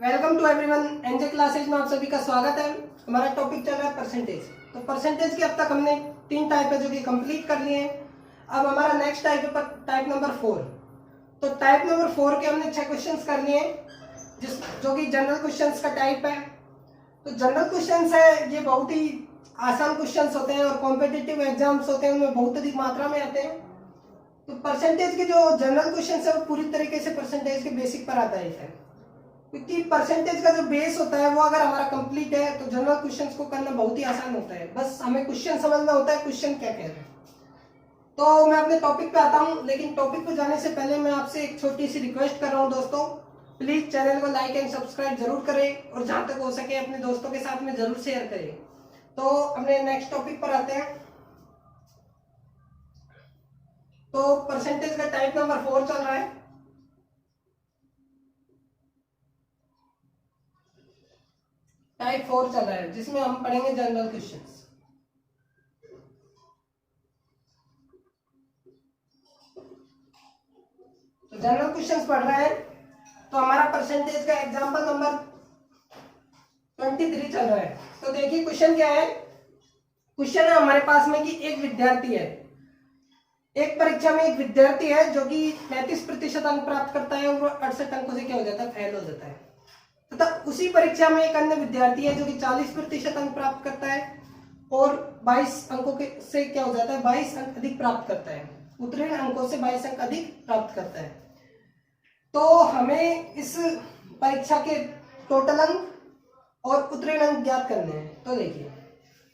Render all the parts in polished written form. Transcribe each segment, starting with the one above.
Welcome to everyone. NJ classes में आप सभी का स्वागत है। हमारा टॉपिक चल रहा है परसेंटेज। तो परसेंटेज के अब तक हमने 3 टाइप है जो कि कंप्लीट कर लिए हैं। अब हमारा नेक्स्ट टाइप है टाइप नंबर 4। तो टाइप नंबर 4 के हमने 6 क्वेश्चंस कर लिए हैं जो कि जनरल क्वेश्चंस का टाइप है। तो जनरल क्वेश्चंस है, ये बहुत ही आसान क्वेश्चंस होते हैं और कॉम्पिटिटिव एग्जाम्स होते हैं उनमें बहुत अधिक मात्रा में आते हैं। तो परसेंटेज के जो जनरल क्वेश्चंस है वो पूरी तरीके से परसेंटेज के बेसिक पर आधारित है, क्योंकि परसेंटेज का जो बेस होता है वो अगर हमारा कंप्लीट है तो जनरल क्वेश्चंस को करना बहुत ही आसान होता है। बस हमें क्वेश्चन समझना होता है, क्वेश्चन क्या कह रहे हैं। तो मैं अपने टॉपिक पे आता हूं, लेकिन टॉपिक पे जाने से पहले मैं आपसे एक छोटी सी रिक्वेस्ट कर रहा हूं दोस्तों, प्लीज चैनल को लाइक एंड सब्सक्राइब जरूर करें और जहां तक हो सके अपने दोस्तों के साथ में जरूर शेयर करें। तो अपने नेक्स्ट टॉपिक पर आते हैं। तो परसेंटेज का टाइप नंबर 4 चल रहा है। टाइप 4 चल रहा है जिसमें हम पढ़ेंगे जनरल क्वेश्चंस। तो जनरल क्वेश्चंस पढ़ रहे हैं। तो हमारा परसेंटेज का एग्जांपल नंबर 23 चल रहा है। तो देखिए क्वेश्चन क्या है। क्वेश्चन है हमारे पास में कि एक विद्यार्थी है, एक परीक्षा में एक विद्यार्थी है जो कि 35% अंक प्राप्त करता है और 68 अंकों से क्या हो जाता है, फेल हो जाता है। तथा उसी परीक्षा में एक अन्य विद्यार्थी है जो कि 40% अंक प्राप्त करता है और 22 अंकों के से क्या हो जाता है, 22 अंक अधिक प्राप्त करता है। उत्तीर्ण अंकों से 22 अंक अधिक प्राप्त करता है। तो हमें इस परीक्षा के टोटल अंक और उत्तीर्ण अंक ज्ञात करने हैं। तो देखिए,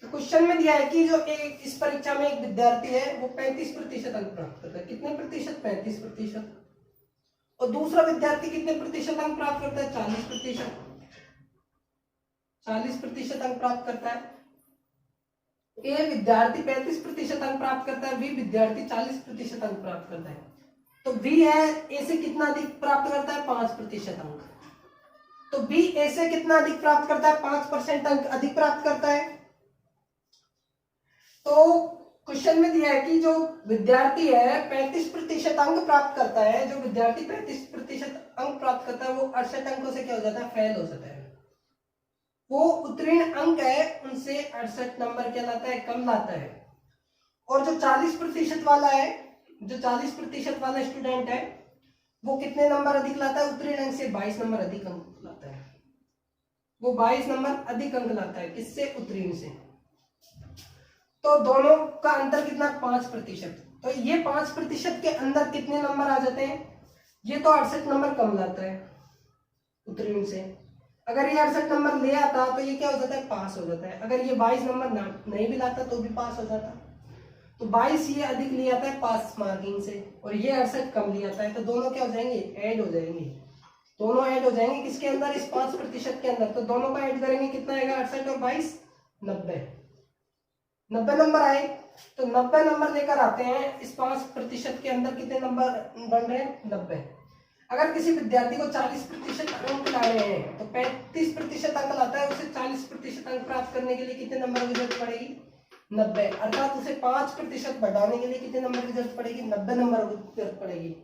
तो क्वेश्चन में दिया है कि जो इस परीक्षा में एक विद्यार्थी है वो 35% अंक प्राप्त करता है। कितने प्रतिशत? 35%। और दूसरा विद्यार्थी कितने प्रतिशत अंक प्राप्त करता है? 40%। 40% अंक प्राप्त करता है। ए विद्यार्थी 35% अंक प्राप्त करता है, बी विद्यार्थी 40% अंक प्राप्त करता है। तो बी है ए से कितना अधिक प्राप्त करता है? 5% अंक। तो बी ए से कितना अधिक प्राप्त करता है? 5% अंक अधिक प्राप्त करता है। तो क्वेश्चन में दिया है कि जो विद्यार्थी है 35% अंक प्राप्त करता है, जो विद्यार्थी 35% अंक प्राप्त करता है वो 68 अंकों से क्या हो जाता है, फेल हो जाता है। वो उत्तीर्ण अंक है उनसे 68 नंबर क्या लाता है, कम लाता है। और जो 40% वाला है, जो 40% वाला स्टूडेंट है वो कितने नंबर अधिक लाता है? उत्तीर्ण अंक से 22 नंबर अधिक अंक लाता है। वो 22 नंबर अधिक अंक लाता है, किससे? उत्तीर्ण से। तो दोनों का अंतर कितना? 5%। तो ये 5% के अंदर कितने नंबर आ जाते हैं? ये तो 68 नंबर कम लाता है उत्तीर्ण से। अगर ये 68 नंबर ले आता तो ये क्या हो जाता है, पास हो जाता है। अगर ये 22 नंबर नहीं भी लाता तो भी पास हो जाता। तो 22 ये अधिक ले आता है पास मार्किंग से और ये 68 कम ले आता है। तो दोनों क्या हो जाएंगे, ऐड हो जाएंगे। दोनों ऐड हो जाएंगे किसके अंदर? इस 5% के अंदर। तो दोनों का ऐड करेंगे, कितना आएगा? 68 और 22 90 नंबर आए। तो 90 नंबर लेकर आते हैं। इस 5% के अंदर कितने नंबर बन रहे हैं? 90। अगर किसी विद्यार्थी को 40% अंक लाने हैं तो 35% अंक लाता है, उसे 40% अंक प्राप्त करने के लिए कितने नंबर की जरूरत पड़ेगी? 90। अर्थात उसे 5% बढ़ाने के लिए कितने नंबर की जरूरत पड़ेगी? 90 नंबर की जरूरत पड़ेगी।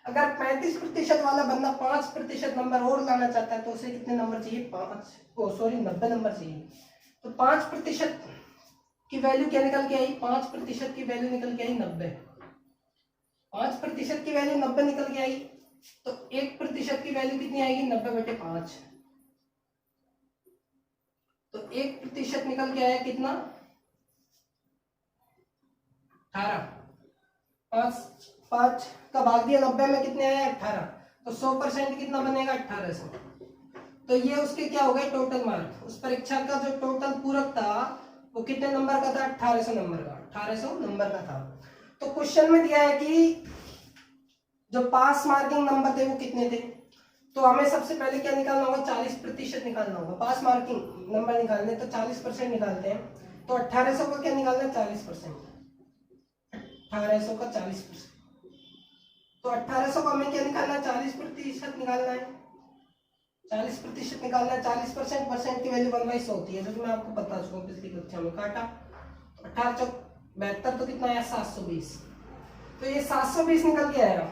अगर 35% वाला बंदा 5% नंबर और लाना चाहता है तो उसे कितने नंबर चाहिए? 90 नंबर चाहिए। तो 5% की वैल्यू क्या निकल के आई? 5% की वैल्यू निकल के आई 90। 5% की वैल्यू 90 निकल के आई। तो 1% की वैल्यू कितनी आएगी? 90/5। तो 1% निकल के आया कितना? 18। 5 का भाग दिया 90 में, कितने आया? 18। तो 100% कितना बनेगा? 1800। तो ये उसके क्या हो गए, टोटल मार्क। उस परीक्षा का जो टोटल पूरक था वो कितने नंबर का था? 1800 नंबर का। 1800 नंबर का था। तो क्वेश्चन में दिया है कि जो पास मार्किंग नंबर थे वो कितने थे। तो हमें सबसे पहले क्या निकालना होगा? 40% निकालना होगा। पास मार्किंग नंबर निकालने तो 40% निकालते हैं। तो 1800 का क्या निकालना है? 40%। 1800 का 40%। तो 1800 का हमें क्या निकालना है? 40% निकालना है। 40% निकालना है। 40% परसेंट की वैल्यू 1/100 होती है, जो कि मैं आपको बता चुका हूँ पिछली कक्षा में। काटा 18 चौक 72, तो कितना आया? 720। तो ये 720 निकल के आएगा।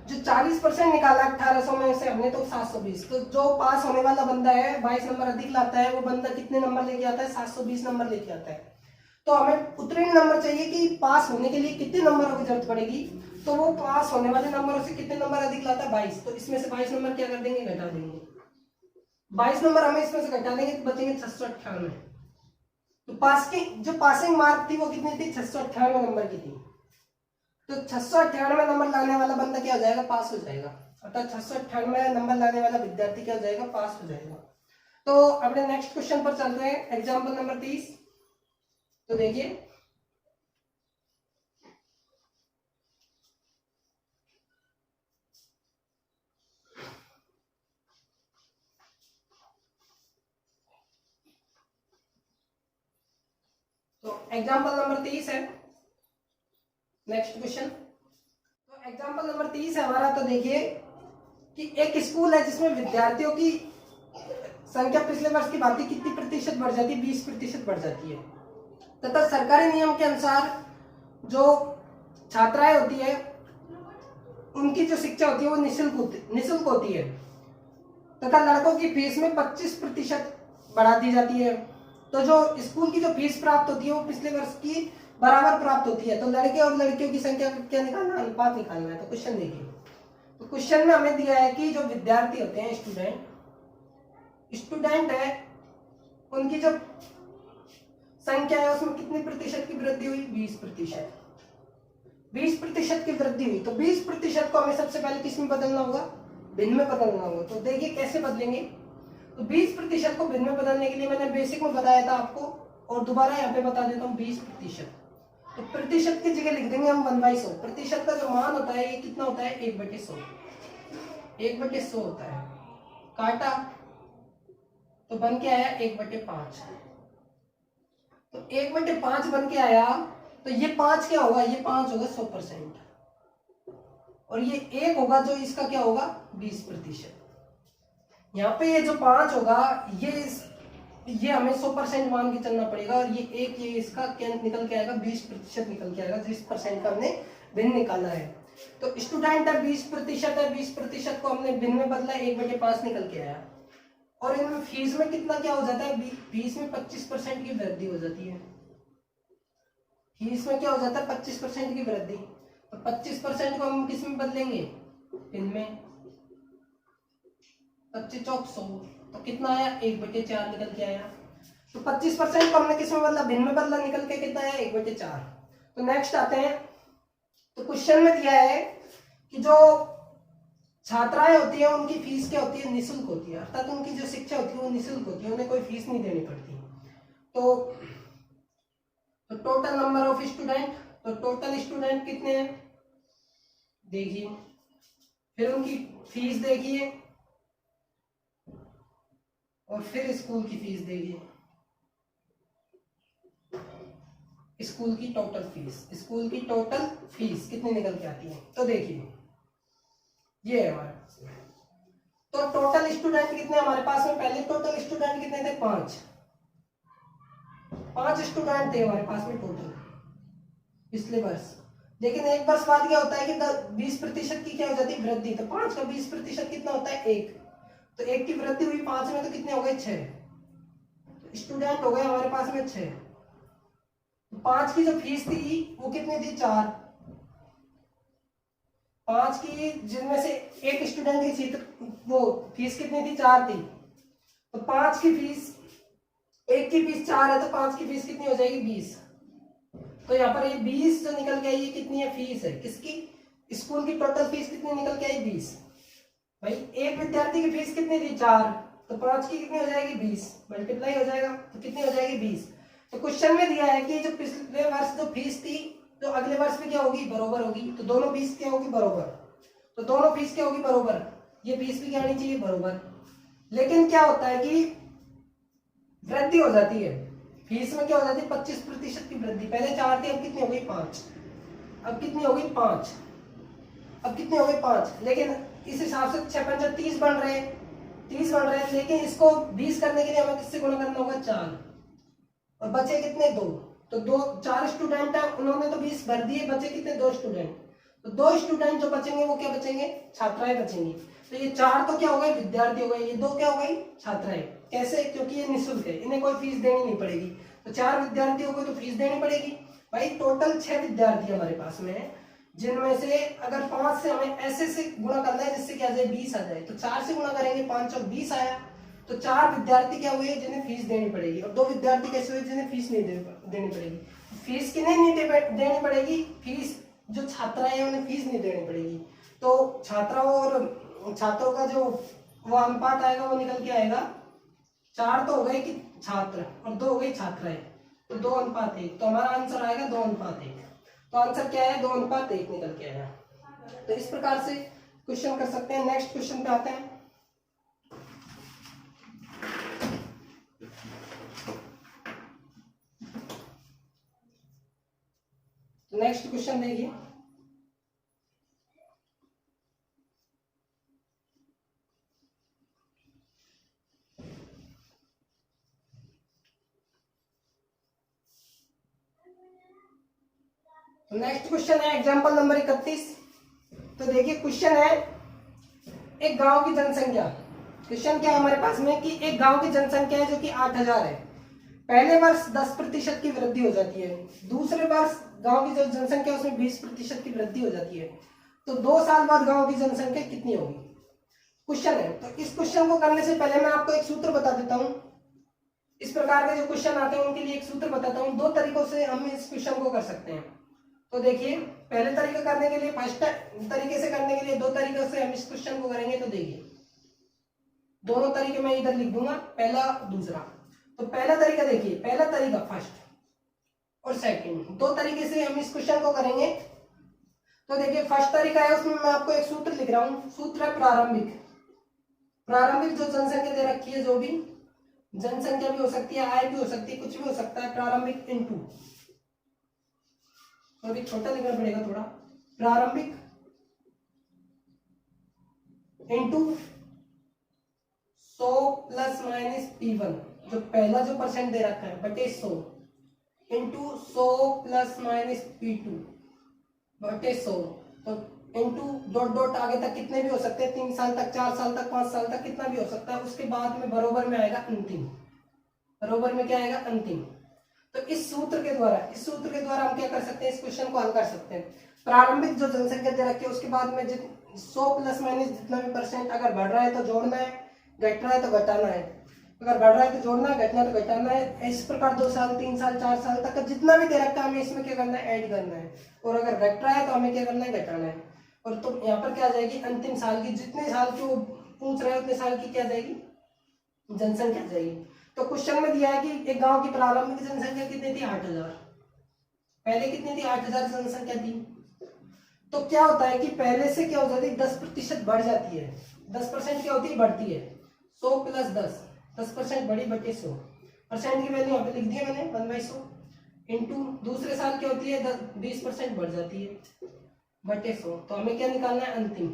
जो 40% निकाला 1800 में से हमने तो 720, तो जो पास होने वाला बंदा है 22 नंबर अधिक लाता है, वो बंदा कितने नंबर लेके आता है? 720 नंबर लेके आता है। तो हमें उत्तीर्ण नंबर चाहिए कि पास होने के लिए कितने नंबरों की जरूरत पड़ेगी, तो वो पास होने वाले नंबरों से कितने नंबर अधिक लाता है? 22। तो इसमें से 22 नंबर क्या कर देंगे? घटा देंगे। 22 नंबर हमें इसमें से घटा देंगे तो बचेंगे 698। तो पास की जो पासिंग मार्क थी वो कितनी थी? 698 नंबर की थी। तो 698 नंबर लाने वाला बंदा क्या हो जाएगा? पास हो जाएगा। अर्थात 698 नंबर लाने वाला विद्यार्थी क्या हो जाएगा? पास हो जाएगा। तो अपने नेक्स्ट क्वेश्चन पर चलते हैं, एग्जाम्पल नंबर 30। तो देखिए, तो एग्जाम्पल नंबर 30 है नेक्स्ट क्वेश्चन। तो एग्जाम्पल नंबर 30 है हमारा। तो देखिए कि एक स्कूल है जिसमें विद्यार्थियों की संख्या पिछले वर्ष की भांति कितनी प्रतिशत बढ़ जाती है? 20% बढ़ जाती है। तथा सरकारी नियम के अनुसार जो छात्राएं होती है उनकी जो शिक्षा होती है वो निःशुल्क होती है, तथा लड़कों की फीस में 25% बढ़ा दी जाती है। तो जो स्कूल की जो फीस प्राप्त होती है वो पिछले वर्ष की बराबर प्राप्त होती है। तो लड़के और लड़कियों की संख्या क्या निकालना? अनुपात निकालना है। तो क्वेश्चन देखिए, तो क्वेश्चन में हमें दिया है कि जो विद्यार्थी होते हैं, स्टूडेंट है, उनकी जो संख्या है उसमें कितनी प्रतिशत की वृद्धि हुई? 20%। 20% की वृद्धि हुई। तो 20% को हमें सबसे पहले किस में बदलना होगा? भिन्न में बदलना होगा। तो देखिए कैसे बदलेंगे। तो 20% को भिन्न में बदलने के लिए मैंने बेसिक में बताया था आपको, और दोबारा यहाँ पे बता देता हूँ 20%। तो प्रतिशत की जगह लिख देंगे हम 1/100। प्रतिशत का जो मान होता है ये कितना होता है? 1/100। 1/100 होता है। काटा तो बन के आया 1/5। तो 1/5 बन के आया। तो ये 5 क्या होगा? ये 5 होगा 100%, और ये 1 होगा जो इसका क्या होगा? 20%। यहाँ पे ये जो 5 होगा ये हमें 100% मान के चलना पड़ेगा, और ये 1 ये इसका क्या निकल के आएगा? 20% निकल के आएगा, जिस परसेंट का हमने भिन्न निकाला है। तो स्टूडेंट है 20% है, 20% को हमने भिन्न में बदला, 1/5 निकल के आया। और इनमें फीस में कितना क्या हो जाता है? फीस में 25% की वृद्धि हो जाती है। फीस में क्या हो जाता है? 25% की वृद्धि। तो 25% को हम किस में बदलेंगे? इनमें 25 चौक 100, तो कितना आया? 1/4 निकल के आया। तो 25% को हमने किस में बदला? भिन्न में बदला, निकल के कितना आया? 1/4। तो नेक्स्ट आते हैं। तो क्वेश्चन में दिया है कि जो छात्राएं होती है उनकी फीस क्या होती है? निःशुल्क होती है। अर्थात उनकी जो शिक्षा होती है वो निःशुल्क होती है, उन्हें कोई फीस नहीं देनी पड़ती। तो टोटल नंबर ऑफ स्टूडेंट, तो टोटल स्टूडेंट कितने हैं देखिए, फिर उनकी फीस देखिए, और फिर स्कूल की फीस देखिए। स्कूल की टोटल फीस कितनी निकल के आती है? तो देखिए ये है हमारे पास में। तो टोटल स्टूडेंट कितने हमारे पास में? पहले टोटल स्टूडेंट कितने थे? 5 स्टूडेंट थे हमारे पास में टोटल पिछले वर्ष। लेकिन एक वर्ष बाद क्या होता है कि 20% की क्या हो जाती है? वृद्धि। तो 5 का 20% कितना होता है? 1। तो 1 की वृद्धि हुई 5 में, तो कितने हो गए? 6। तो स्टूडेंट हो गए हमारे पास में 6। तो 5 की जो फीस थी वो कितनी थी? 4। 5 की, जिनमें से एक स्टूडेंट की वो फीस कितनी थी? 4 थी। तो 5 की फीस, एक की फीस 4 है, तो 5 की फीस कितनी हो जाएगी? 20। तो यहाँ पर ये 20 जो निकल के आई, ये कितनी है? फीस है किसकी? स्कूल की टोटल फीस कितनी निकल के आई? 20। भाई एक विद्यार्थी की फीस कितनी थी? 4। तो 5 की कितनी हो जाएगी? 20, मल्टीप्लाई हो जाएगा, तो कितनी हो जाएगी? 20। तो क्वेश्चन में दिया है कि जो पिछले वर्ष जो फीस थी तो अगले वर्ष में क्या होगी? बरोबर होगी। तो दोनों फीस क्या होगी? बरोबर। तो दोनों फीस क्या होगी? बरोबर। ये फीस भी क्या आनी चाहिए? बरोबर। लेकिन क्या होता है कि वृद्धि हो जाती है फीस में, क्या हो जाती है? 25% की वृद्धि। पहले 4 थी, अब कितनी हो गई? 5। अब कितनी हो गई? 5। अब कितनी हो गई? 5। लेकिन इस हिसाब से 6 5 30 बन रहे हैं, 30 बन रहे हैं। लेकिन इसको 20 करने के लिए हमें किससे गुणा करना होगा? 4। और बचे कितने? 2। तो 4 स्टूडेंट है, उन्होंने तो 20 भर दिए, बचे कितने? 2 स्टूडेंट। तो 2 स्टूडेंट जो बचेंगे वो क्या बचेंगे, छात्राएं बचेंगी। तो ये 4 तो क्या हो गए, विद्यार्थी हो गए, ये 2 क्या हो गई, छात्राएं। कैसे, क्योंकि ये निःशुल्क है, इन्हें कोई फीस देनी नहीं पड़ेगी। तो 4 विद्यार्थी हो गए तो फीस देनी पड़ेगी। भाई टोटल 6 विद्यार्थी हमारे पास में है, जिनमें से अगर 5 से हमें ऐसे से गुणा करना है जिससे क्या आ जाए, 20 आ जाए। तो 4 से गुणा करेंगे, 5 और 20 आया। तो 4 विद्यार्थी क्या हुए जिन्हें फीस देनी पड़ेगी, और 2 विद्यार्थी कैसे हुए जिन्हें फीस नहीं देनी पड़ेगी। फीस किन्हें नहीं देनी पड़ेगी, फीस जो छात्राएं हैं उन्हें फीस नहीं देनी पड़ेगी। तो छात्राओं और छात्रों का जो वो अनुपात आएगा वो निकल के आएगा, 4 तो हो गए कि छात्र और 2 हो गई छात्राएं, तो 2:1। तो हमारा आंसर आएगा 2:1। तो आंसर क्या है, 2:1 निकल के आया। तो इस प्रकार से क्वेश्चन कर सकते हैं। नेक्स्ट क्वेश्चन पे आते हैं। नेक्स्ट क्वेश्चन देखिए, नेक्स्ट क्वेश्चन है एग्जांपल नंबर 31। तो देखिए क्वेश्चन है, एक गांव की जनसंख्या, क्वेश्चन क्या है हमारे पास में कि एक गांव की जनसंख्या है जो कि 8000 है। पहले वर्ष 10% की वृद्धि हो जाती है, दूसरे वर्ष गांव की जो जनसंख्या उसमें 20% की वृद्धि हो जाती है। तो 2 साल बाद गांव की जनसंख्या कितनी होगी, क्वेश्चन है। तो इस क्वेश्चन को करने से पहले मैं आपको एक सूत्र बता देता हूं। इस प्रकार के जो क्वेश्चन आते हैं उनके लिए एक सूत्र बताता हूं। 2 तरीकों से हम इस क्वेश्चन को कर सकते हैं। तो देखिए पहले तरीका करने के लिए, फर्स्ट तरीके से करने के लिए 2 तरीकों से हम इस क्वेश्चन को करेंगे। तो देखिए दोनों तरीके मैं इधर लिख दूंगा, पहला दूसरा। तो पहला तरीका देखिए, पहला तरीका फर्स्ट और सेकंड, 2 तरीके से हम इस क्वेश्चन को करेंगे। तो देखिए फर्स्ट तरीका है, उसमें मैं आपको एक सूत्र लिख रहा हूं। सूत्र है प्रारंभिक। प्रारंभिक जो जनसंख्या दे रखी है, जो भी जनसंख्या भी हो सकती है, आय भी हो सकती है, कुछ भी हो सकता है, प्रारंभिक इनटू, तो अभी छोटा लिखना पड़ेगा थोड़ा, प्रारंभिक इनटू 100 ± P1, जो पहला जो परसेंट दे रखा है, बटे 100 इंटू 100 ± P2 बटे 100। तो इंटू डॉट डॉट आगे तक कितने भी हो सकते हैं, 3 साल तक, 4 साल तक, 5 साल तक, कितना भी हो सकता है। उसके बाद में बरोबर में आएगा अंतिम, बरोबर में क्या आएगा, अंतिम। तो इस सूत्र के द्वारा हम क्या कर सकते हैं, इस क्वेश्चन को हल कर सकते हैं। प्रारंभिक जो जनसंख्या दे रखी है उसके बाद में 100 ± जितना भी परसेंट, अगर बढ़ रहा है तो जोड़ना है, घट रहा है तो घटाना है। अगर बढ़ रहा है तो जोड़ना है, घटना तो घटाना है। इस प्रकार 2 साल, 3 साल, 4 साल तक का जितना भी दे रखा है हमें इसमें क्या करना है, ऐड करना है। और अगर घट रहा है तो हमें क्या करना है, घटाना है। और तो यहाँ पर क्या आ जाएगी, अंतिम साल की, जितने साल की वो पूछ रहे हैं उतने साल की क्या जाएगी, जनसंख्या जाएगी। तो क्वेश्चन में दिया है कि एक गांव की प्रारंभिक जनसंख्या कितनी थी, 8000। पहले कितनी थी, 8000 जनसंख्या थी। तो क्या होता है कि पहले से क्या हो जाती है, 10% बढ़ जाती है। 10% क्या होती है, बढ़ती है। 100 + 10, 10% बढ़ी बटे 100। परसेंट की वैल्यू यहाँ पे लिख दी है मैंने, 1/100 इंटू दूसरे साल क्या होती है, 20% बढ़ जाती है बटे 100। तो हमें क्या निकालना है, अंतिम।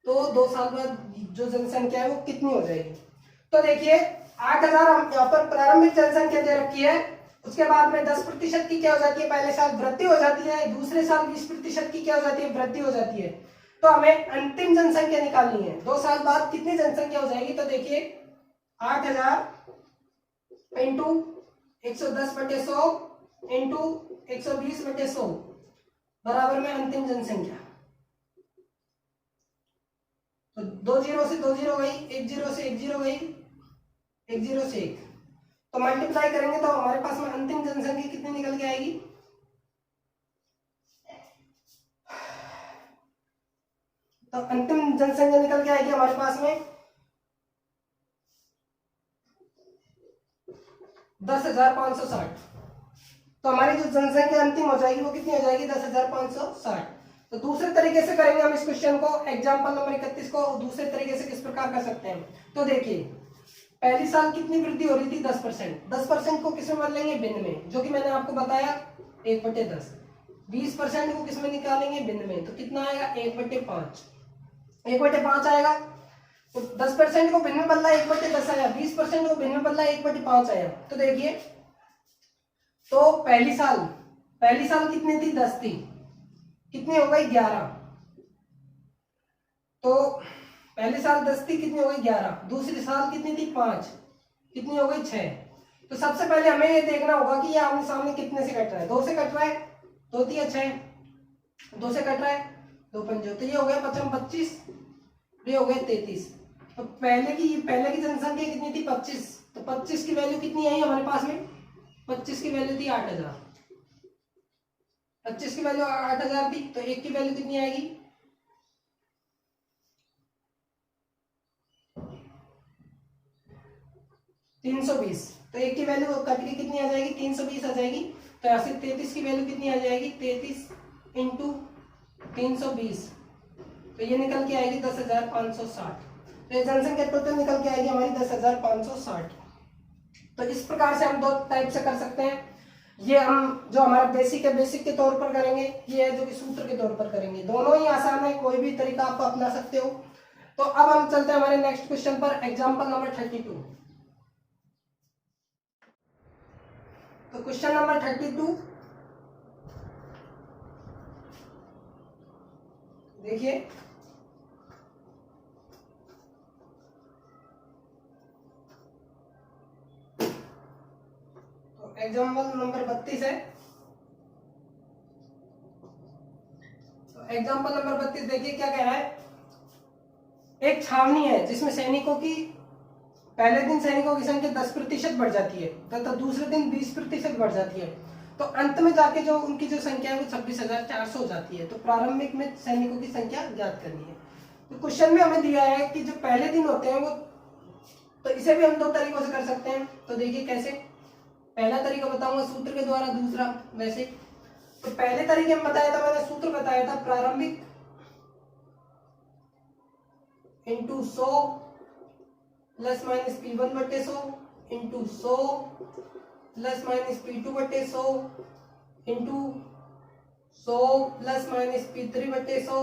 तो 2 साल बाद जो जनसंख्या है वो कितनी हो जाएगी। तो देखिए 8000 हम यहाँ पर प्रारंभिक जनसंख्या दे रखी है, उसके बाद में 10% की क्या हो जाती है, पहले साल वृद्धि हो जाती है, दूसरे साल 20% की क्या हो जाती है, वृद्धि हो जाती है। तो हमें अंतिम जनसंख्या निकालनी है, 2 साल बाद कितनी जनसंख्या हो जाएगी। तो देखिए 8000 इंटू 110/100 इंटू 120/100 बराबर में अंतिम जनसंख्या। तो 2 0 से 2 0 गई, 1 0 से 1 0 गई, 1 0 से 1। तो मल्टीप्लाई करेंगे तो हमारे पास में अंतिम जनसंख्या कितनी निकल के आएगी, तो अंतिम जनसंख्या निकल के आएगी हमारे पास में 10,560। तो हमारी जो जनसंख्या अंतिम हो जाएगी वो कितनी हो जाएगी, 10,560। तो दूसरे तरीके से करेंगे हम इस क्वेश्चन को, एग्जाम्पल नंबर 31 को दूसरे तरीके से किस प्रकार कर सकते हैं। तो देखिए पहली साल कितनी वृद्धि हो रही थी, 10%। 10% को किसमें मान लेंगे, भिन्न में, जो कि मैंने आपको बताया 1/10। 20% को किसमें निकालेंगे, भिन्न में, तो कितना आएगा, 1/5। 1/5 आएगा। तो 10% को भिन्न में बदला 1/10 आया, 20% को भिन्न में बदला 1/5 आया। तो देखिए तो पहली साल कितनी थी, 10 थी। कितनी हो गई 11। तो पहले साल 10 थी, कितनी हो गई 11। दूसरी साल कितनी थी 5, कितनी हो गई 6। तो सबसे पहले हमें ये देखना होगा कि ये आमने सामने कितने से कट रहा है। 2 से कट रहा है, 2 तिया 6, 2 से कट रहा है 2 पंजो, तो ये हो गया 55 25, ये हो गया 33। तो पहले की जनसंख्या कितनी थी 25, तो 25 की वैल्यू कितनी आई हमारे पास में, 25 की वैल्यू थी 8000। 25 की वैल्यू 8000 थी, तो एक की वैल्यू कितनी आएगी 320। तो एक की वैल्यू कट के कितनी आ जाएगी 320 आ जाएगी। तो यहाँ से 33 की वैल्यू कितनी आ जाएगी 33 इंटू 320, तो ये निकल के आएगी 10,560। तो ये जनसंख्या टोटल निकल के आएगी हमारी 10,560। तो इस प्रकार से हम दो टाइप से कर सकते हैं। ये हम जो हमारा बेसिक है बेसिक के तौर पर करेंगे, ये है जो कि सूत्र के तौर पर करेंगे। दोनों ही आसान है, कोई भी तरीका आप अपना सकते हो। तो अब हम चलते हैं हमारे नेक्स्ट क्वेश्चन पर, एग्जाम्पल नंबर 32। तो क्वेश्चन नंबर 32 देखिए, तो एग्जाम्पल नंबर 32 है। तो एग्जाम्पल नंबर 32 देखिए क्या कह रहा है। एक छावनी है जिसमें सैनिकों की पहले दिन सैनिकों की संख्या 10% बढ़ जाती है तथा दूसरे दिन 20% बढ़ जाती है। तो अंत में जाके जो उनकी जो संख्या है वो 26,400 हो जाती है। तो प्रारंभिक में सैनिकों की संख्या ज्ञात करनी है। तो क्वेश्चन में हमें दिया है कि जो पहले दिन होते हैं वो, तो इसे भी हम दो तरीकों से कर सकते हैं। तो देखिए कैसे, पहला तरीका बताऊंगा सूत्र के द्वारा, दूसरा वैसे। तो पहले तरीके में बताया था, मैंने सूत्र बताया था प्रारंभिक इंटू 100 प्लस माइनस P1 बटे 100 इंटू 100 प्लस माइनस P2 बटे 100 इंटू 100 प्लस माइनस P3 बटे 100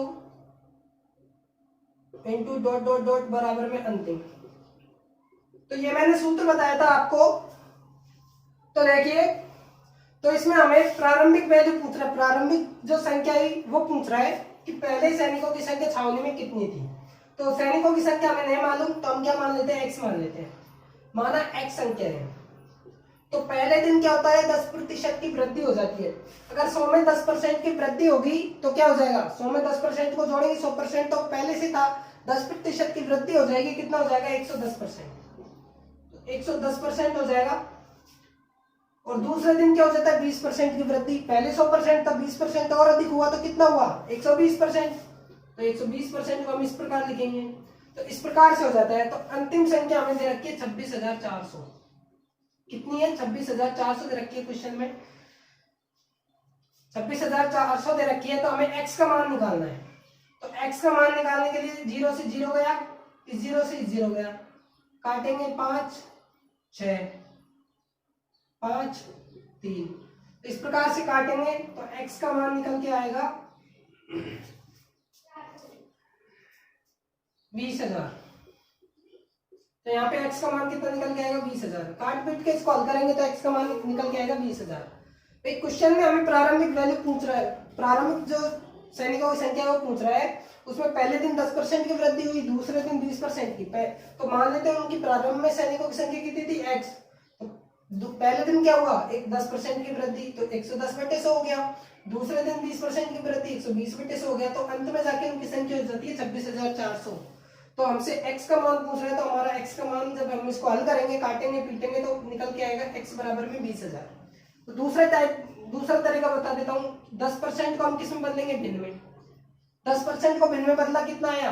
इंटू डॉट डॉट डॉट बराबर में अंतिम। तो ये मैंने सूत्र बताया था आपको। तो देखिए, तो इसमें हमें प्रारंभिक वैल्यू पूछ रहा है, प्रारंभिक जो संख्या है वो पूछ रहा है कि पहले सैनिकों की संख्या छावनी में कितनी थी। तो सैनिकों की संख्या हमें नहीं मालूम, तो हम क्या मान लेते हैं, x मान लेते हैं। माना x संख्या है, तो पहले दिन क्या होता है 10% की वृद्धि हो जाती है। अगर 100 में 10% की वृद्धि होगी तो क्या हो जाएगा, 100 में 10% को जोड़ेंगे 100% तो पहले से था, 10% की वृद्धि हो जाएगी, कितना हो जाएगा 110%। तो 110% हो जाएगा। और दूसरे दिन क्या हो जाता है 20% की वृद्धि, पहले 100% था, 20% और अधिक हुआ तो कितना हुआ 120%। तो 120% को हम इस प्रकार लिखेंगे, तो इस प्रकार से हो जाता है। तो अंतिम संख्या हमें दे रखी है 26,400। कितनी है 26,400 दे रखी है क्वेश्चन में, 26,400 दे रखी है। तो हमें x का मान निकालना है। तो x का मान निकालने के लिए 0 से 0 गया, इस 0 से इस 0 गया, काटेंगे 5 6 5 3, इस प्रकार से काटेंगे तो x का मान निकल के आएगा 20,000। तो यहाँ पे x का मान कितना निकल के आएगा 20,000। काट पीट के इसको हल करेंगे तो x का मान निकल के आएगा 20,000। एक क्वेश्चन में हमें प्रारंभिक वैल्यू पूछ रहा है, प्रारंभिक जो सैनिकों की संख्या वो पूछ रहा है। उसमें पहले दिन 10% की वृद्धि हुई, दूसरे दिन 20% की। तो मान लेते हैं उनकी प्रारंभ में सैनिकों की संख्या कितनी थी x। तो पहले दिन क्या हुआ एक 10% की वृद्धि, तो 110/100 हो गया। दूसरे दिन 20% की वृद्धि, 120/100 हो गया। तो अंत में जाके उनकी संख्या हो जाती है 26,400। तो हमसे x का मान पूछ रहे हैं, तो हमारा x का मान जब हम इसको हल करेंगे, काटेंगे पीटेंगे, तो निकल के आएगा x बराबर में 20,000। तो दूसरा तरीका बता देता हूँ। 10% को हम किस में बदलेंगे, भिन्न में। 10% को भिन्न में बदला कितना आया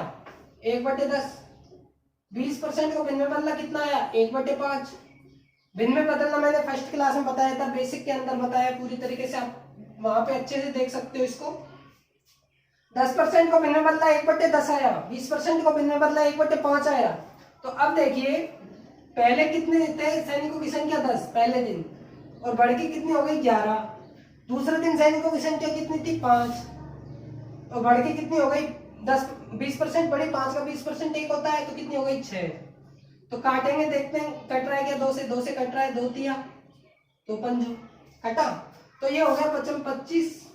1/10। 20% को भिन्न में बदला कितना आया 1/5। भिन्न में बदलना मैंने फर्स्ट क्लास में बताया था, बेसिक के अंदर बताया पूरी तरीके से, आप वहां पे अच्छे से देख सकते हो इसको। 10% को भिन्न में बदला 1/10 आया, 20% को भिन्न में बदला 1/5 आया। तो अब देखिए पहले कितने थे सैनिकों की संख्या 10 पहले दिन, और बढ़ के कितनी हो गई 11। दूसरे दिन सैनिकों की संख्या कितनी थी 5, और बढ़ के कितनी हो गई 10। 20% बढ़ी, 5 का 20% एक होता है, तो कितनी हो गई 6। तो काटेंगे देखते हैं कट रहा है क्या, 2 से कट रहा है, 2 तिया 2 पंजो कटा। तो ये हो गया 25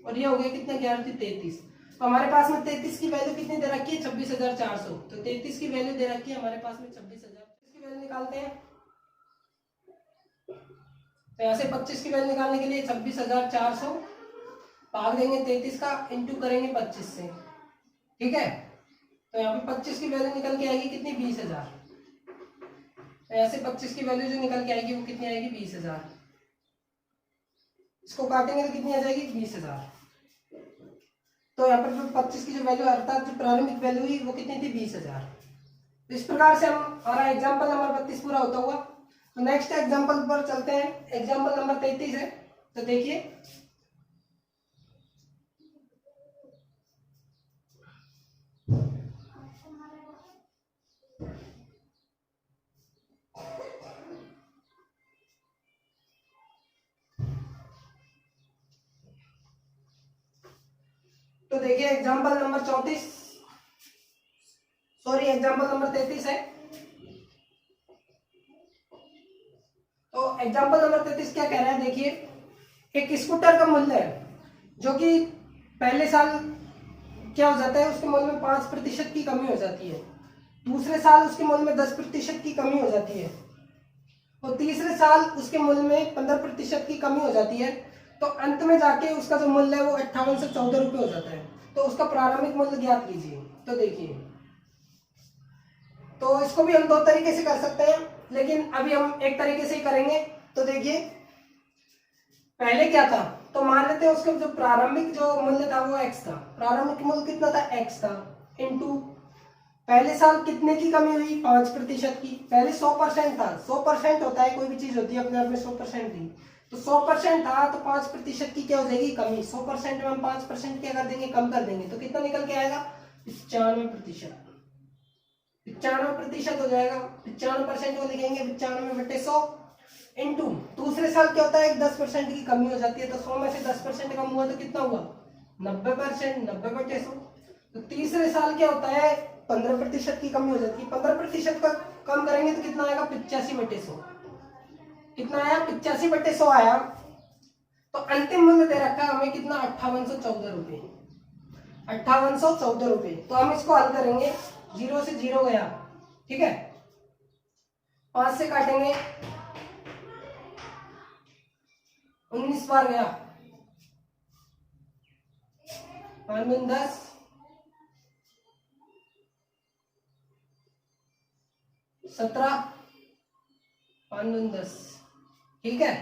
और ये हो गया कितना 11 × 33। तो हमारे पास में 33 की वैल्यू कितनी दे रखी है 26,400। तो 33 की वैल्यू दे रखी है हमारे पास में 26,000। इसकी वैल्यू निकालते हैं। तो यहाँ से 25 की वैल्यू निकालने के लिए 26,400 भाग देंगे 33 का, इंटू करेंगे 25 से। ठीक है, तो यहाँ पे 25 की वैल्यू निकल के आएगी कितनी 20,000। तो यहाँ से 25 की वैल्यू जो निकल के आएगी वो कितनी आएगी 20,000। इसको काटेंगे तो कितनी आ जाएगी 20,000। तो यहाँ पर जो 25 की जो वैल्यू अर्थात जो प्रारंभिक वैल्यू हुई वो कितनी थी 20,000। तो इस प्रकार से हमारा एग्जाम्पल नंबर 32 पूरा होता हुआ। तो नेक्स्ट एग्जाम्पल पर चलते हैं। एग्जाम्पल नंबर 33 है। तो देखिए तो देखिए एग्जाम्पल नंबर 33 है। तो एग्जाम्पल नंबर 33 क्या कह रहा है, देखिए एक स्कूटर का मूल्य है जो कि पहले साल क्या हो जाता है उसके मूल्य में 5% की कमी हो जाती है, दूसरे साल उसके मूल्य में 10% की कमी हो जाती है, और तीसरे साल उसके मूल्य में 15% की कमी हो जाती है। तो अंत में जाके उसका जो मूल्य है वो 58 से 14 रुपये हो जाता है। तो उसका प्रारंभिक मूल्य ज्ञात कीजिए। तो देखिए, तो इसको भी हम दो तरीके से कर सकते हैं, लेकिन अभी हम एक तरीके से ही करेंगे। तो देखिए पहले क्या था, तो मान लेते हैं उसका जो प्रारंभिक जो मूल्य था वो x था। प्रारंभिक मूल्य कितना था x था, इनटू पहले साल कितने की कमी हुई 5% की। पहले 100% था, 100% होता है कोई भी चीज होती है अपने आप में 100% थी। तो 100% था तो 5% की क्या हो जाएगी कमी। 100% में हम 5% क्या कर देंगे कम कर देंगे, तो कितना निकल के आएगा 95%। 95% हो जाएगा। 95% को लिखेंगे 95/100 इंटू दूसरे साल क्या होता है 10% की कमी हो जाती है। तो 100 में से 10% कम हुआ तो कितना हुआ 90%। 90/100। तो तीसरे साल क्या होता है 15% की कमी हो जाती है। 15% का कम करेंगे तो कितना आएगा 85/100। कितना आया 85/100 आया। तो अंतिम मूल्य दे रखा है हमें कितना 5814 रुपये। 5814 रुपये। तो हम इसको हल करेंगे, 0 से 0 गया, ठीक है, 5 से काटेंगे 19 बार गया, 5 दूनी 10, 17, 5 दूनी 10। ठीक है,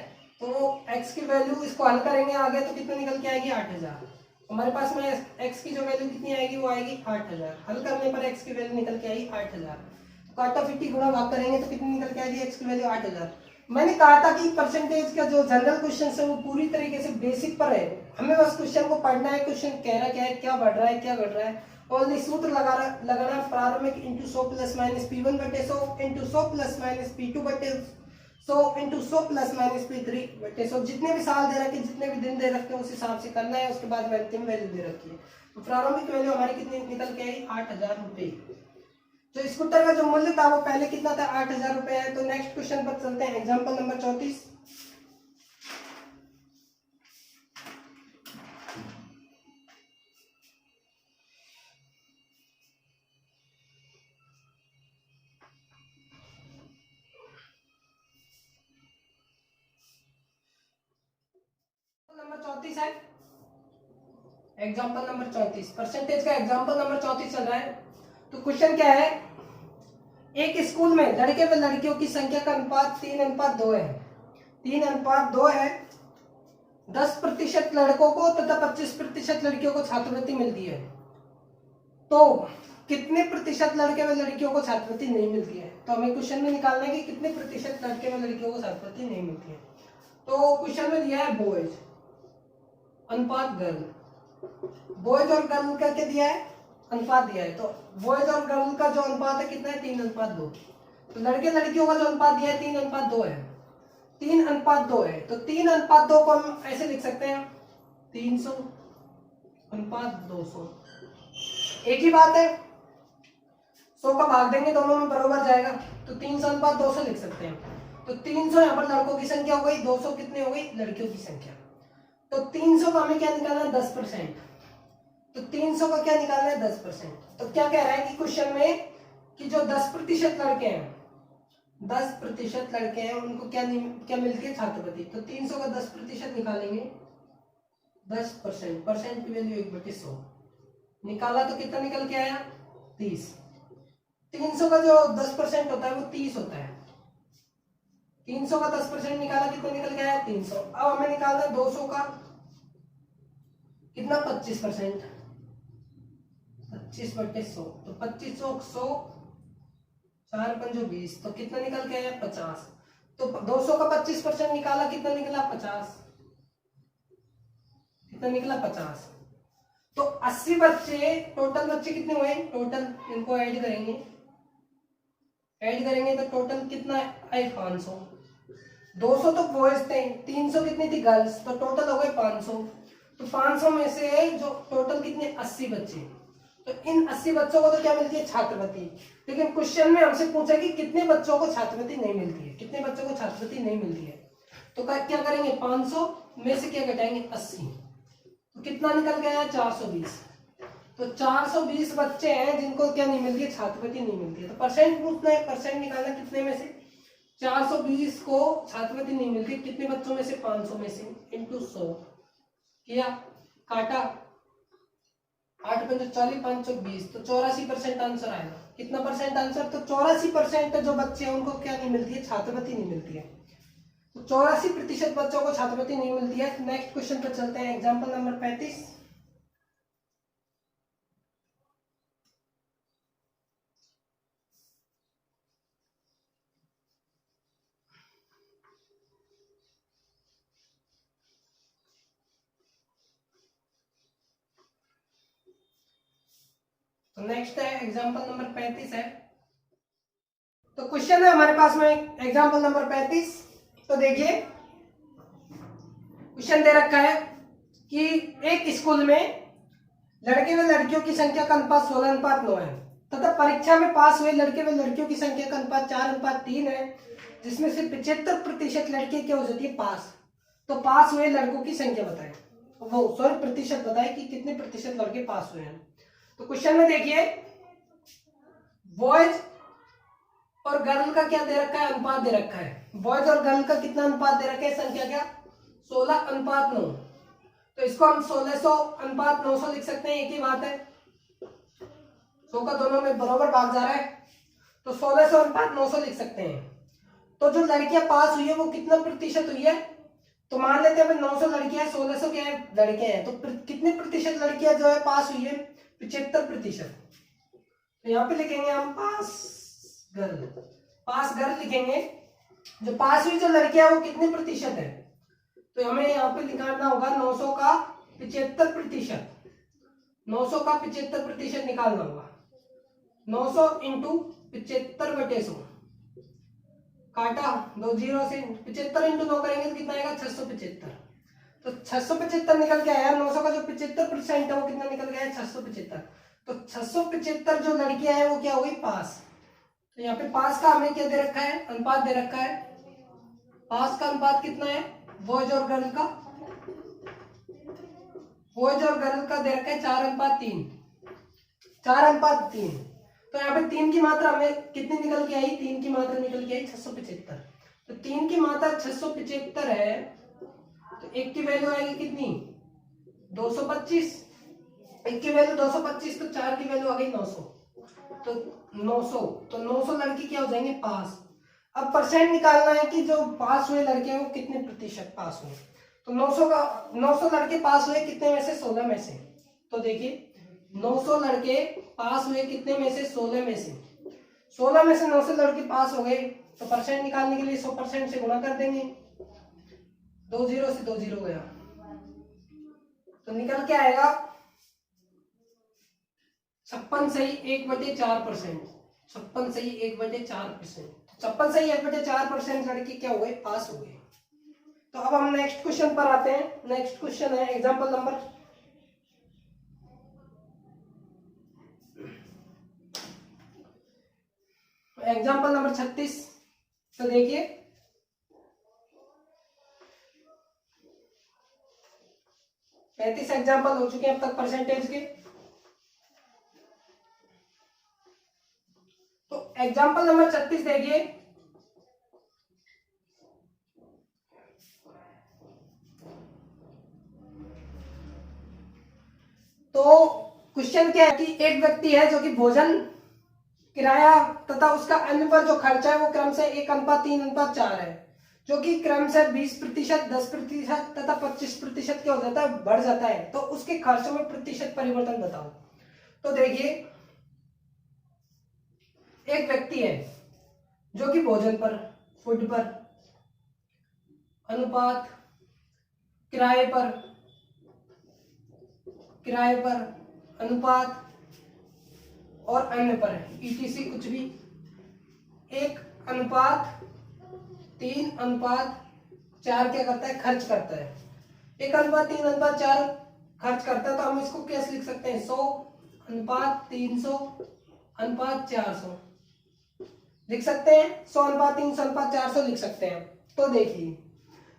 तो x की वैल्यू इसको हल करेंगे आगे तो कितना निकल के आएगी 8000। हमारे पास में x की जो वैल्यू कितनी आएगी वो आएगी 8000। हल करने पर x की वैल्यू निकल के आएगी 8000। तो काटा 50 गुणा भाग करेंगे तो कितनी निकल के आएगी x की वैल्यू 8000। मैंने कहा था कि परसेंटेज का जो जनरल क्वेश्चन है वो पूरी तरीके से बेसिक पर है, हमें बस क्वेश्चन को पढ़ना है। क्वेश्चन कह रहा क्या है, क्या बढ़ रहा है, क्या घट रहा है। ओनली सूत्र लगाना प्रारंभिक into 100 plus minus P1/100 into 100 plus minus P2/100 into 100 plus minus P3/100। जितने भी साल दे रखे, जितने भी दिन दे रखे उस हिसाब से करना है। उसके बाद अंतिम वैल्यू दे रखी है। तो प्रारंभिक वैल्यू हमारी कितनी निकल के आई 8000 रुपये। तो स्कूटर का जो मूल्य था वो पहले कितना था 8000 रुपये है। तो नेक्स्ट क्वेश्चन पर चलते हैं। Example number 34। नंबर 34 है। एग्जाम्पल नंबर 34 परसेंटेज का एग्जाम्पल नंबर 34 चल रहा है। तो क्वेश्चन क्या है, एक स्कूल में लड़के व लड़कियों की संख्या का अनुपात 3:2 है। 3:2 है। 10% लड़कों को तथा 25% लड़कियों को छात्रवृत्ति मिलती है। तो कितने प्रतिशत लड़के व लड़कियों को छात्रवृत्ति नहीं मिलती है। तो हमें क्वेश्चन में निकालना है कि कितने प्रतिशत लड़के व लड़कियों को छात्रवृत्ति नहीं मिलती है। तो क्वेश्चन में दिया है बॉयज अनुपात गर्ल, बॉयज और गर्ल का क्या दिया है अनुपात दिया है। तो बॉयज और गर्ल का जो अनुपात है कितना है 3:2। तो लड़के लड़कियों का जो अनुपात दिया है 3:2 है। 3:2 है। तो 3:2 को हम ऐसे लिख सकते हैं 300:200। एक ही बात है, 100 का भाग देंगे दोनों में बराबर जाएगा। तो 300:200 लिख सकते हैं। तो 300 यहाँ पर लड़कों की संख्या हो गई, 200 कितने हो गई लड़कियों की संख्या। तो 300 का हमें क्या निकालना है 10%। तो 300 का क्या निकालना है 10%। तो क्या कह रहा है कि क्वेश्चन में कि जो 10% लड़के हैं, 10% लड़के हैं उनको क्या क्या मिलती है छात्रवृत्ति। तो 300 का 10% निकालेंगे 10%, परसेंट की वैल्यू 1/100 निकाला तो कितना निकल के आया 30। 300 का जो 10% होता है वो 30 होता है। 300 का 10% निकाला कितना निकल के आया 300। अब हमें निकालना है 200 का कितना 25%, 25/100। तो 2500 100 4 5 20 तो कितना निकल के आया 50। तो 200 का 25% निकाला कितना निकला 50, कितना निकला 50। तो 80 बच्चे, टोटल बच्चे कितने हुए टोटल, इनको ऐड करेंगे, ऐड करेंगे तो टोटल कितना है 500। 200 तो बॉयज थे, 300 कितनी थी गर्ल्स, तो टोटल हो गए 500। तो 500 में से जो टोटल कितने 80 बच्चे, तो इन 80 बच्चों को तो क्या मिलती है छात्रवृत्ति। लेकिन क्वेश्चन में हमसे पूछा कि कितने बच्चों को छात्रवृत्ति नहीं मिलती है, कितने बच्चों को छात्रवृत्ति नहीं मिलती है। तो क्या करेंगे 500 में से क्या घटाएंगे 80, तो कितना निकल गया 420। तो 420 बच्चे हैं जिनको क्या नहीं मिलती है छात्रवृत्ति नहीं मिलती है। तो परसेंट पूछना है, परसेंट निकालना कितने में से 420 को छात्रवृत्ति नहीं मिलती, कितने बच्चों में से 500 में से इंटू 100 किया, काटा 8 5 40 5 20, तो 84% आंसर आएगा। कितना परसेंट आंसर, तो 84% जो बच्चे हैं उनको क्या नहीं मिलती है छात्रवृत्ति नहीं मिलती है। तो 84% बच्चों को छात्रवृत्ति नहीं मिलती है। नेक्स्ट क्वेश्चन पर चलते हैं, एग्जाम्पल नंबर 35। तो नेक्स्ट है एग्जाम्पल नंबर 35 है। तो क्वेश्चन है हमारे पास में एग्जाम्पल नंबर 35। तो देखिए क्वेश्चन दे रखा है कि एक स्कूल में लड़के व लड़कियों की संख्या का अनुपात 16:9 है तथा परीक्षा में पास हुए लड़के व लड़कियों की संख्या का अनुपात 4:3 है, जिसमें से 75% लड़के क्या हो जाती है पास। तो पास हुए लड़कों की संख्या बताएं, वो सॉरी प्रतिशत बताएं कि कितने प्रतिशत लड़के पास हुए हैं। तो क्वेश्चन में देखिए बॉयज और गर्ल का क्या दे रखा है अनुपात दे रखा है। बॉयज और गर्ल का कितना अनुपात दे रखा है संख्या क्या 16:9। तो इसको हम 1600:900 लिख सकते हैं, एक ही बात है, 100 का दोनों में बराबर भाग जा रहा है, तो 1600:900 लिख सकते हैं। तो जो लड़कियां पास हुई है वो कितना प्रतिशत हुई है, तो मान लेते हैं 900 लड़कियां, 1600 क्या है लड़के हैं, तो कितने प्रतिशत लड़कियां जो है पास हुई है 75%। तो यहाँ पे लिखेंगे हम पास गर्ल लिखेंगे। जो पास हुई जो लड़कियां वो कितने प्रतिशत है, तो हमें यहाँ पे निकालना होगा 900 का 75%, 900 का 75% निकालना होगा। 900 इंटू 75/100 काटा 2 जीरो से 75 इंटू 9 करेंगे तो कितना आएगा 675। तो 675 निकल के आया। 900 का जो 75% है वो कितना निकल गया 675। तो 675 जो लड़कियां हैं वो क्या हो गई पास। तो यहाँ पे पास का हमें क्या दे रखा है अनुपात दे रखा है। पास का अनुपात कितना है बॉयज और गर्ल का, बॉयज और गर्ल का दे रखा है 4:3, 4:3। तो यहाँ पे 3 की मात्रा हमें कितनी निकल के आई, 3 की मात्रा निकल के आई 675। तो 3 की मात्रा 675 है, तो 1 की वैल्यू आएगी कितनी 225, 1 की वैल्यू 225, तो 4 की वैल्यू आ गई 900। तो 900 लड़की क्या हो जाएंगे पास। अब परसेंट निकालना है कि जो पास हुए लड़के हैं वो कितने प्रतिशत पास हुए। तो 900 लड़के पास हुए कितने में से 16 में से। तो देखिए 900 लड़के पास हुए कितने में से 16 में से, 16 में से 900 लड़के पास हो गए। तो परसेंट निकालने के लिए 100% से गुणा कर देंगे, 2 जीरो से 2 जीरो गया, तो निकल के आएगा 56 सही 1/4%, 56 सही 1/4%, 56 सही 1/4% लड़के क्या हुए पास हो गए। तो अब हम नेक्स्ट क्वेश्चन पर आते हैं। नेक्स्ट क्वेश्चन है एग्जांपल नंबर एग्जांपल नंबर 36। तो देखिए 35 एग्जाम्पल हो चुके हैं अब तक परसेंटेज के। तो एग्जाम्पल नंबर 36 देखिए। तो क्वेश्चन क्या है कि एक व्यक्ति है जो कि भोजन, किराया तथा उसका अन्य पर जो खर्चा है वो क्रम से 1:3:4 है, जो कि क्रम से 20%, 10% तथा 25% क्या हो जाता है, बढ़ जाता है। तो उसके खर्चों में प्रतिशत परिवर्तन बताओ। तो देखिए, एक व्यक्ति है जो कि भोजन पर, फूड पर, अनुपात, किराए पर अनुपात और अन्य पर ईटीसी कुछ भी 1:3:4 क्या करता है, खर्च करता है। 1:3:4 खर्च करता है। तो हम इसको कैसे लिख सकते हैं, 100:300:400 लिख सकते हैं। 100:300:400 लिख सकते हैं। तो देखिए,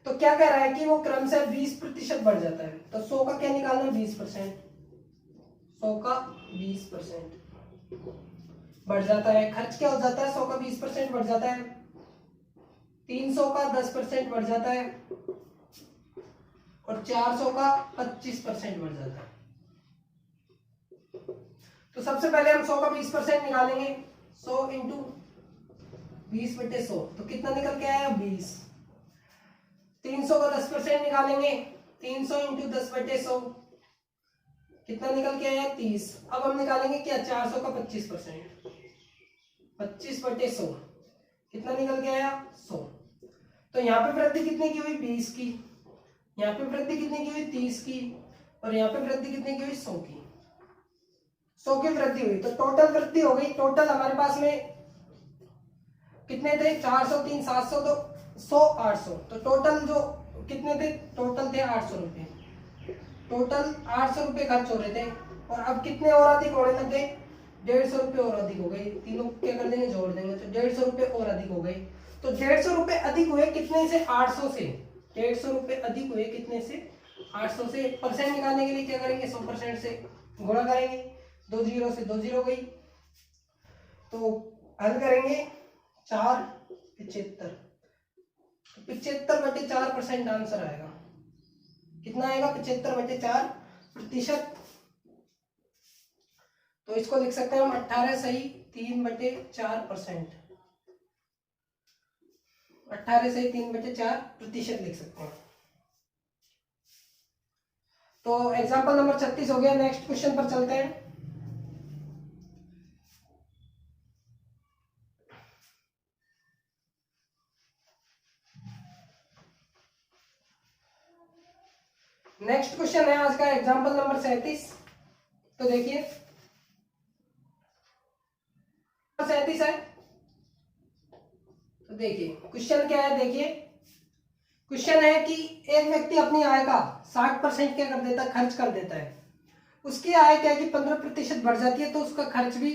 तो क्या कह रहा है कि वो क्रम से 20% बढ़ जाता है। तो 100 का क्या निकालना, 20%। 100 का 20% बढ़ जाता है। खर्च क्या हो जाता है, 100 का 20% बढ़ जाता है। 300 का 10% बढ़ जाता है और 400 का 25% बढ़ जाता है। तो सबसे पहले हम 100 का 20% निकालेंगे। 100 इंटू 20/100 तो कितना निकल के आया, 20। 300 का 10% निकालेंगे। 300 इंटू 10/100 कितना निकल के आया, 30। अब हम निकालेंगे क्या, 400 का 25%। 25/100 कितना निकल के आया, 100। तो यहाँ पे वृद्धि कितने की हुई, 20 की। यहाँ पे वृद्धि कितने की हुई, 30 की। और यहाँ पे वृद्धि कितने की हुई, 100 की। 100 की वृद्धि हुई। तो टोटल वृद्धि हो गई। टोटल हमारे पास में कितने थे, 400, 3, 700, तो 100, 800। तो टोटल जो कितने थे, टोटल थे 800 रुपये। टोटल 800 रुपये खर्च हो रहे थे। और अब कितने और अधिक होने लग गए, 150 रुपये और अधिक हो गए। तीनों क्या कर देंगे, जोड़ देंगे तो 150 रुपये और अधिक हो गए। तो 150 रुपये अधिक हुए कितने से, 800 से। 150 रुपये अधिक हुए कितने से, 800 से। परसेंट निकालने के लिए क्या करेंगे, 100% से गुणा करेंगे। 2 जीरो से 2 जीरो गई। तो हल करेंगे 4/75। 75/4% आंसर आएगा। कितना आएगा, 75/4%। तो इसको लिख सकते हैं हम 18 सही 3/4%। 18 सही 3/4% लिख सकते हैं। तो एग्जांपल नंबर 36 हो गया। नेक्स्ट क्वेश्चन पर चलते हैं। नेक्स्ट क्वेश्चन है आज का एग्जांपल नंबर 37। तो देखिए, 37 है। तो देखिए क्वेश्चन क्या है, देखिए क्वेश्चन है कि एक व्यक्ति अपनी आय का 60% क्या कर देता है, खर्च कर देता है। उसकी आय क्या है कि 15% बढ़ जाती है, तो उसका खर्च भी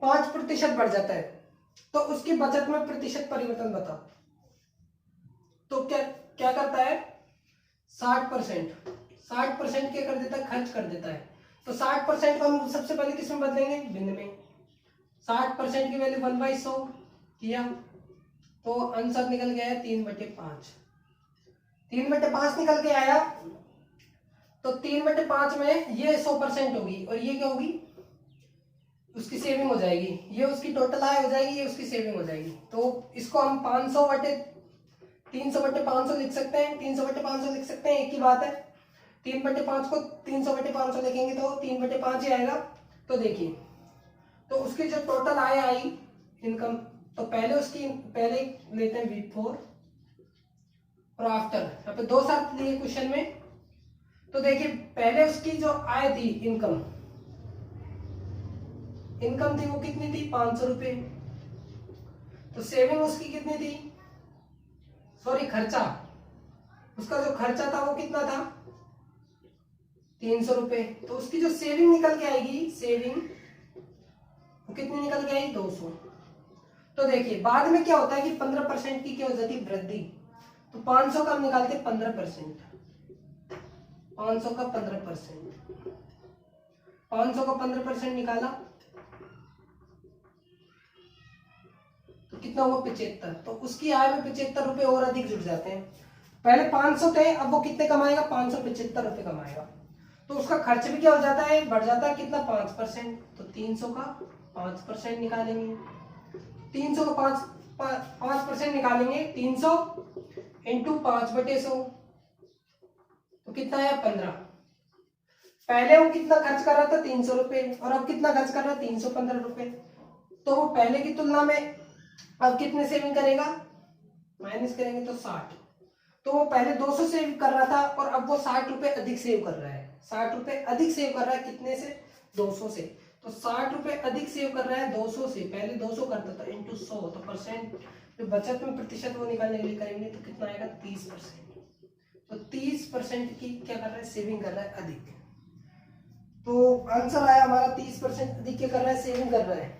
5% बढ़ जाता है। तो उसकी बचत में प्रतिशत परिवर्तन बताओ। तो क्या क्या करता है, 60% क्या कर देता है, खर्च कर देता है। तो 60% को हम सबसे पहले किस में बदलेंगे, भिन्न में। 60% की वैल्यू 1/100 किया तो आंसर निकल गया है 3/5। 3/5 निकल के आया। तो 3/5 में ये 100% होगी और ये क्या होगी, उसकी सेविंग हो जाएगी। ये उसकी टोटल आय हो जाएगी, ये उसकी सेविंग हो जाएगी। तो इसको हम 300/500 लिख सकते हैं। 300/500 लिख सकते हैं, एक ही बात है। 3/5 को 300/500 लिखेंगे तो 3/5 ही आएगा। तो देखिए, तो उसकी जो टोटल आय आई इनकम, तो पहले लेते हैं बिफोर और आफ्टर। यहाँ पे दो शर्त दिए क्वेश्चन में। तो देखिए, पहले उसकी जो आय थी, इनकम थी वो कितनी थी, 500 रुपये। तो सेविंग उसकी कितनी थी, सॉरी खर्चा, उसका जो खर्चा था वो कितना था, 300 रुपये। तो उसकी जो सेविंग निकल के आएगी, सेविंग वो कितनी निकल के आई, 200। तो देखिए बाद में क्या होता है कि 15% की क्या हो जाती है, वृद्धि। तो 500 का हम निकालते 15%। 500 का 15%, 500 का 15% निकाला तो कितना हुआ 75। तो उसकी आय में 75 रुपए और अधिक जुड़ जाते हैं। पहले 500 थे, अब वो कितने कमाएगा, 575 रुपए कमाएगा। तो उसका खर्च भी क्या हो जाता है, बढ़ जाता है कितना, 5%। तो 300 का 5% निकालेंगे, 300 का 5% निकालेंगे, 300 इंटू 5/100 तो कितना है 15। पहले वो कितना खर्च कर रहा था 300 रुपए, और अब कितना खर्च कर रहा है 315 रुपए। तो वो पहले की तुलना में अब कितने सेविंग करेगा, माइनस करेंगे तो 60। तो वो पहले 200 सेव कर रहा था और अब वो 60 रुपए अधिक सेव कर रहा है, 60 रुपए अधिक सेव कर रहा है, कितने से, 200 से। तो 60 रुपए अधिक सेव कर रहा है 200 से, पहले 200 करता था इंटू 100, तो परसेंट जो बचत में प्रतिशत वो निकालने के लिए करेंगे तो कितना आएगा 30%। तो 30% की क्या कर रहा है, सेविंग कर रहा है अधिक। तो आंसर आया हमारा 30% अधिक क्या कर रहा है, सेविंग कर रहा है।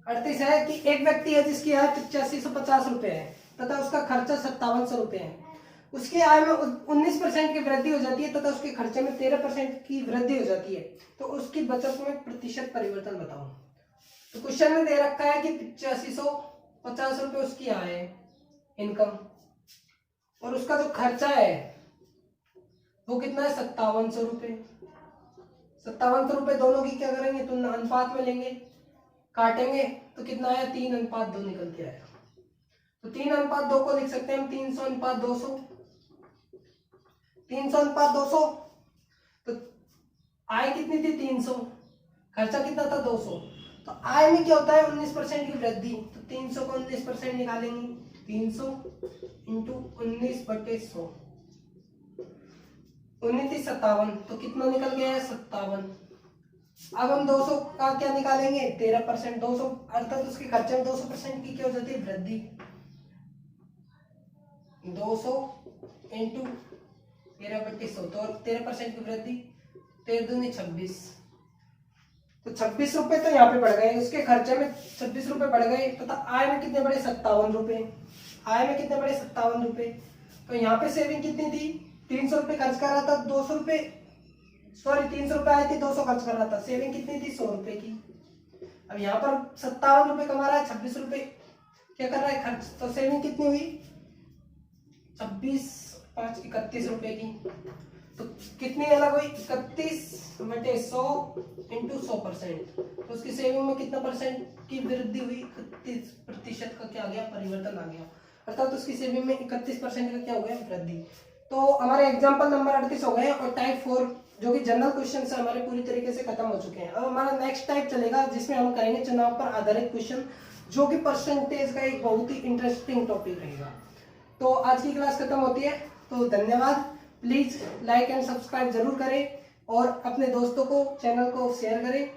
38 है कि एक व्यक्ति है जिसकी आय 8550 रुपए है तथा उसका खर्चा 5700 रुपए है। उसकी आय में 19% की वृद्धि हो जाती है तथा उसके खर्चे में 13% की वृद्धि हो जाती है। तो उसकी बचत में प्रतिशत परिवर्तन बताओ। तो क्वेश्चन में दे रखा है कि 8550 रुपए उसकी आय है, इनकम, और उसका जो खर्चा है वो कितना है 5700 रुपए। 5700 रुपए दोनों की क्या करेंगे, तुलना अनुपात में लेंगे, काटेंगे तो कितना आया 3:2 निकल के आया। तो 3:2 को लिख सकते हैं हम 300:200, 300:200। तो आय कितनी थी 300, खर्चा कितना था 200। तो आय में क्या होता है 19% की वृद्धि। तो 300 को 19% निकालेंगे, 300 इंटू 19/100, 19 57, तो कितना निकल गया है 57। अब हम 200 का क्या निकालेंगे 13%, 200 अर्थात उसके खर्चे में 200% की क्या हो जाती है वृद्धि। 200 इंटू 13/100 तो 13% की वृद्धि, 13×2 = 26। तो 26 रुपए तो यहाँ पे बढ़ गए, उसके खर्चे में 26 रुपए बढ़ गए तथा आय में कितने बढ़े 57 रुपए। आय में कितने बढ़े 57 रुपए। तो यहाँ पे सेविंग कितनी थी, 300 रुपए खर्च कर रहा था, 200 रुपए, सॉरी 300 रुपए आए थे, 200 खर्च कर रहा था, सेविंग कितनी थी 100 रुपए की। अब यहाँ पर 57 रुपए कमा रहा है, 26 रुपए क्या कर रहा है खर्च, तो सेविंग कितनी हुई 26 5 31 रुपए की। तो कितनी अलग हुई 31/100 इंटू 100%। तो उसकी सेविंग में कितना परसेंट की वृद्धि हुई, 31% का क्या आ गया परिवर्तन आ गया, अर्थात तो उसकी सेविंग में 31% का क्या हो गया वृद्धि। तो हमारे एग्जाम्पल नंबर 38 हो गए और टाइप 4 जो कि जनरल क्वेश्चन से हमारे पूरी तरीके से खत्म हो चुके हैं। अब हमारा नेक्स्ट टाइप चलेगा जिसमें हम करेंगे चुनाव पर आधारित क्वेश्चन, जो कि परसेंटेज का एक बहुत ही इंटरेस्टिंग टॉपिक रहेगा। तो आज की क्लास खत्म होती है, तो धन्यवाद। प्लीज लाइक एंड सब्सक्राइब जरूर करें और अपने दोस्तों को चैनल को शेयर करें।